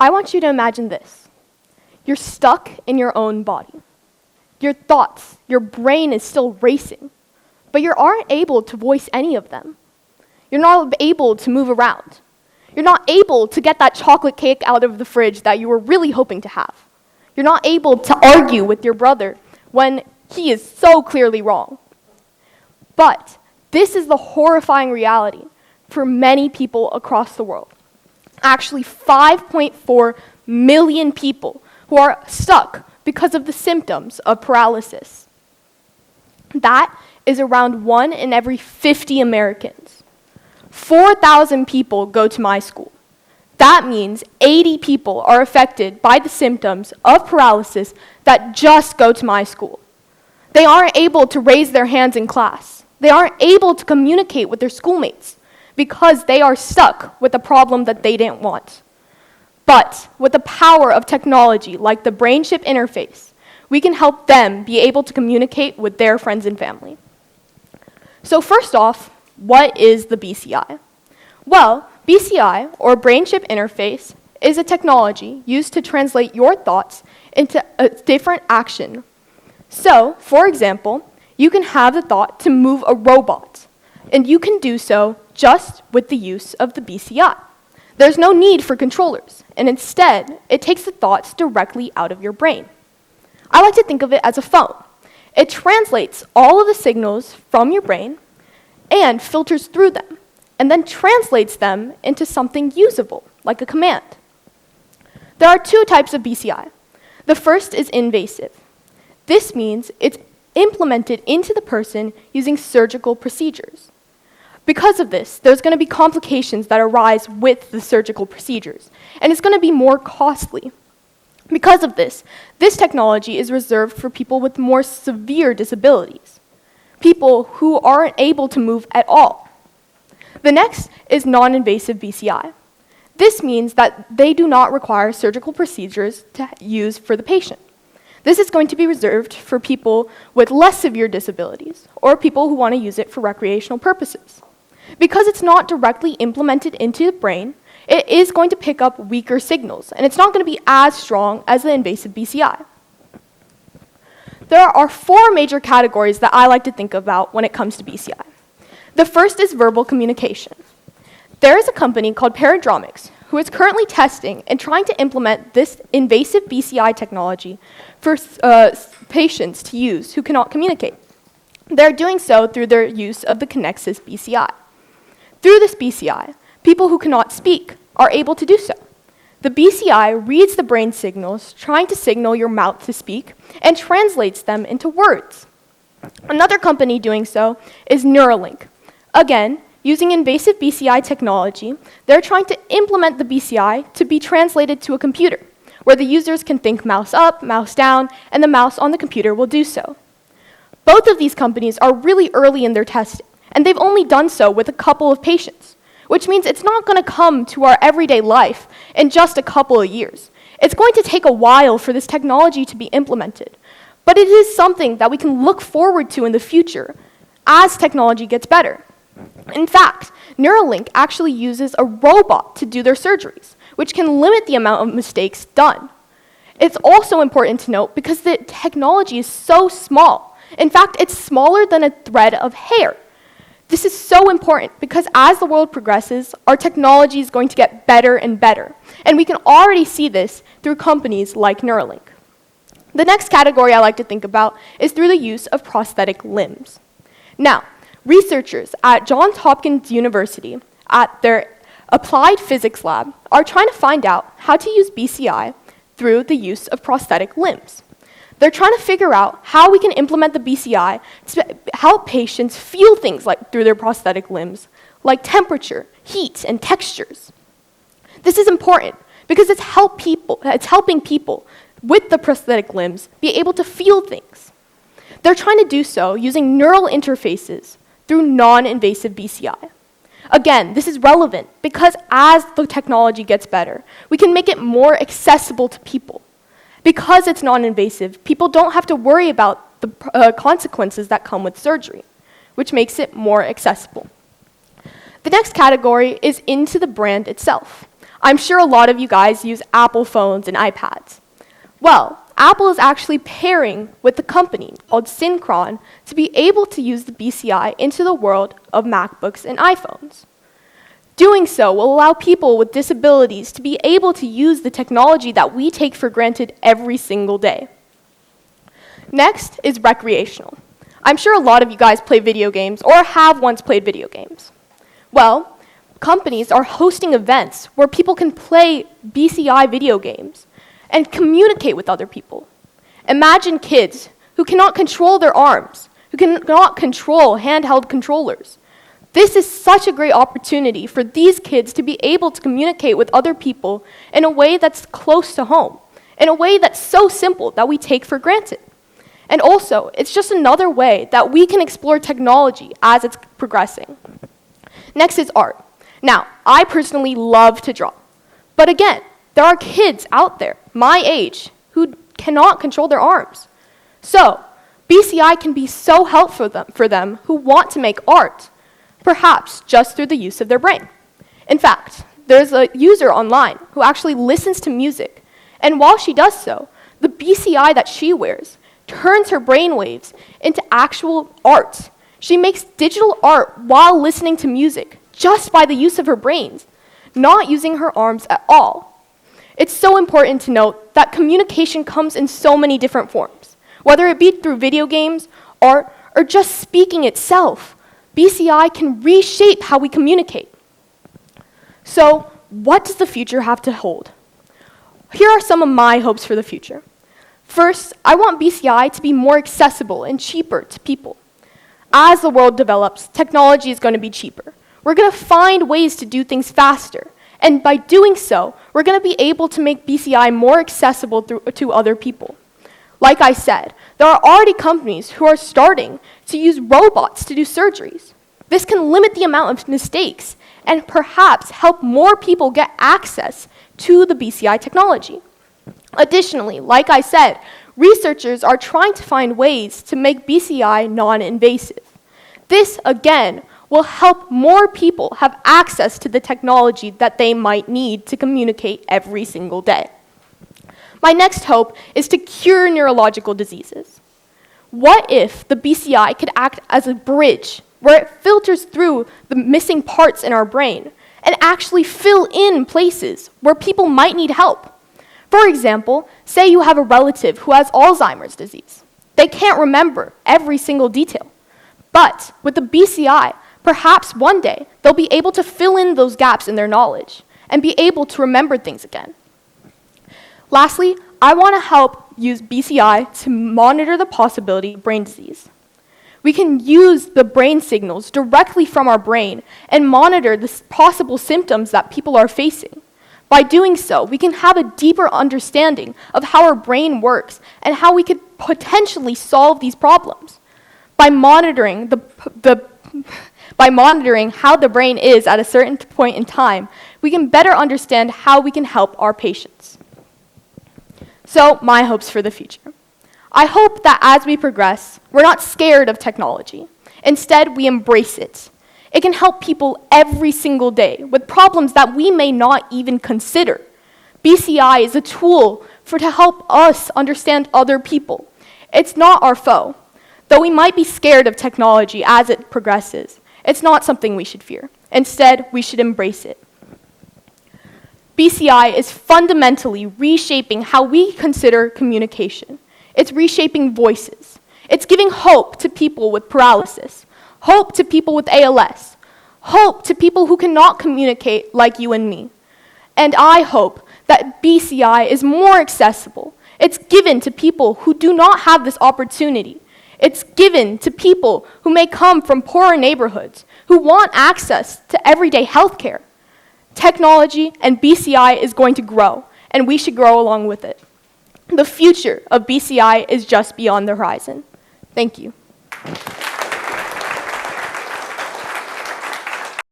I want you to imagine this. You're stuck in your own body. Your thoughts, your brain is still racing, but you aren't able to voice any of them. You're not able to move around. You're not able to get that chocolate cake out of the fridge that you were really hoping to have. You're not able to argue with your brother when he is so clearly wrong. But this is the horrifying reality for many people across the world. Actually, 5.4 million people who are stuck because of the symptoms of paralysis. That is around 1 in every 50 Americans. 4,000 people go to my school. That means 80 people are affected by the symptoms of paralysis that just go to my school. They aren't able to raise their hands in class. They aren't able to communicate with their schoolmates because they are stuck with a problem that they didn't want. But with the power of technology like the brain-chip interface, we can help them be able to communicate with their friends and family. So first off, what is the BCI? Well, BCI, or brain-chip interface, is a technology used to translate your thoughts into a different action. So, for example, you can have the thought to move a robot, and you can do so just with the use of the BCI. There's no need for controllers, and instead, it takes the thoughts directly out of your brain. I like to think of it as a phone. It translates all of the signals from your brain and filters through them, and then translates them into something usable, like a command. There are two types of BCI. The first is invasive. This means it's implemented into the person using surgical procedures. Because of this, there's going to be complications that arise with the surgical procedures, and it's going to be more costly. Because of this, this technology is reserved for people with more severe disabilities, people who aren't able to move at all. The next is non-invasive BCI. This means that they do not require surgical procedures to use for the patient. This is going to be reserved for people with less severe disabilities or people who want to use it for recreational purposes. Because it's not directly implemented into the brain, it is going to pick up weaker signals, and it's not going to be as strong as the invasive BCI. There are 4 major categories that I like to think about when it comes to BCI. The first is verbal communication. There is a company called Paralysis who is currently testing and trying to implement this invasive BCI technology for patients to use who cannot communicate. They're doing so through their use of the Connexus BCI. Through this BCI, people who cannot speak are able to do so. The BCI reads the brain signals, trying to signal your mouth to speak, and translates them into words. Another company doing so is Neuralink. Again, using invasive BCI technology, they're trying to implement the BCI to be translated to a computer, where the users can think mouse up, mouse down, and the mouse on the computer will do so. Both of these companies are really early in their testing, and they've only done so with a couple of patients, which means it's not going to come to our everyday life in just a couple of years. It's going to take a while for this technology to be implemented, but it is something that we can look forward to in the future as technology gets better. In fact, Neuralink actually uses a robot to do their surgeries, which can limit the amount of mistakes done. It's also important to note because the technology is so small. In fact, it's smaller than a thread of hair. This is so important because as the world progresses, our technology is going to get better and better. And we can already see this through companies like Neuralink. The next category I like to think about is through the use of prosthetic limbs. Now, researchers at Johns Hopkins University at their applied physics lab are trying to find out how to use BCI through the use of prosthetic limbs. They're trying to figure out how we can implement the BCI to help patients feel things like through their prosthetic limbs, like temperature, heat, and textures. This is important because it's helping people with the prosthetic limbs be able to feel things. They're trying to do so using neural interfaces through non-invasive BCI. Again, this is relevant because as the technology gets better, we can make it more accessible to people. Because it's non-invasive, people don't have to worry about the consequences that come with surgery, which makes it more accessible. The next category is into the brand itself. I'm sure a lot of you guys use Apple phones and iPads. Well, Apple is actually pairing with a company called Synchron to be able to use the BCI into the world of MacBooks and iPhones. Doing so will allow people with disabilities to be able to use the technology that we take for granted every single day. Next is recreational. I'm sure a lot of you guys play video games or have once played video games. Well, companies are hosting events where people can play BCI video games and communicate with other people. Imagine kids who cannot control their arms, who cannot control handheld controllers. This is such a great opportunity for these kids to be able to communicate with other people in a way that's close to home, in a way that's so simple that we take for granted. And also, it's just another way that we can explore technology as it's progressing. Next is art. Now, I personally love to draw. But again, there are kids out there, my age, who cannot control their arms. So, BCI can be so helpful for them who want to make art, perhaps just through the use of their brain. In fact, there's a user online who actually listens to music, and while she does so, the BCI that she wears turns her brainwaves into actual art. She makes digital art while listening to music, just by the use of her brains, not using her arms at all. It's so important to note that communication comes in so many different forms, whether it be through video games, art, or just speaking itself. BCI can reshape how we communicate. So, what does the future have to hold? Here are some of my hopes for the future. First, I want BCI to be more accessible and cheaper to people. As the world develops, technology is going to be cheaper. We're going to find ways to do things faster. And by doing so, we're going to be able to make BCI more accessible to other people. Like I said, there are already companies who are starting to use robots to do surgeries. This can limit the amount of mistakes and perhaps help more people get access to the BCI technology. Additionally, like I said, researchers are trying to find ways to make BCI non-invasive. This, again, will help more people have access to the technology that they might need to communicate every single day. My next hope is to cure neurological diseases. What if the BCI could act as a bridge where it filters through the missing parts in our brain and actually fill in places where people might need help? For example, say you have a relative who has Alzheimer's disease. They can't remember every single detail. But with the BCI, perhaps one day they'll be able to fill in those gaps in their knowledge and be able to remember things again. Lastly, I want to help use BCI to monitor the possibility of brain disease. We can use the brain signals directly from our brain and monitor the possible symptoms that people are facing. By doing so, we can have a deeper understanding of how our brain works and how we could potentially solve these problems. By monitoring how the brain is at a certain point in time, we can better understand how we can help our patients. So, my hopes for the future. I hope that as we progress, we're not scared of technology. Instead, we embrace it. It can help people every single day with problems that we may not even consider. BCI is a tool to help us understand other people. It's not our foe. Though we might be scared of technology as it progresses, it's not something we should fear. Instead, we should embrace it. BCI is fundamentally reshaping how we consider communication. It's reshaping voices. It's giving hope to people with paralysis, hope to people with ALS, hope to people who cannot communicate like you and me. And I hope that BCI is more accessible. It's given to people who do not have this opportunity. It's given to people who may come from poorer neighborhoods, who want access to everyday healthcare. Technology and BCI is going to grow, and we should grow along with it. The future of BCI is just beyond the horizon. Thank you.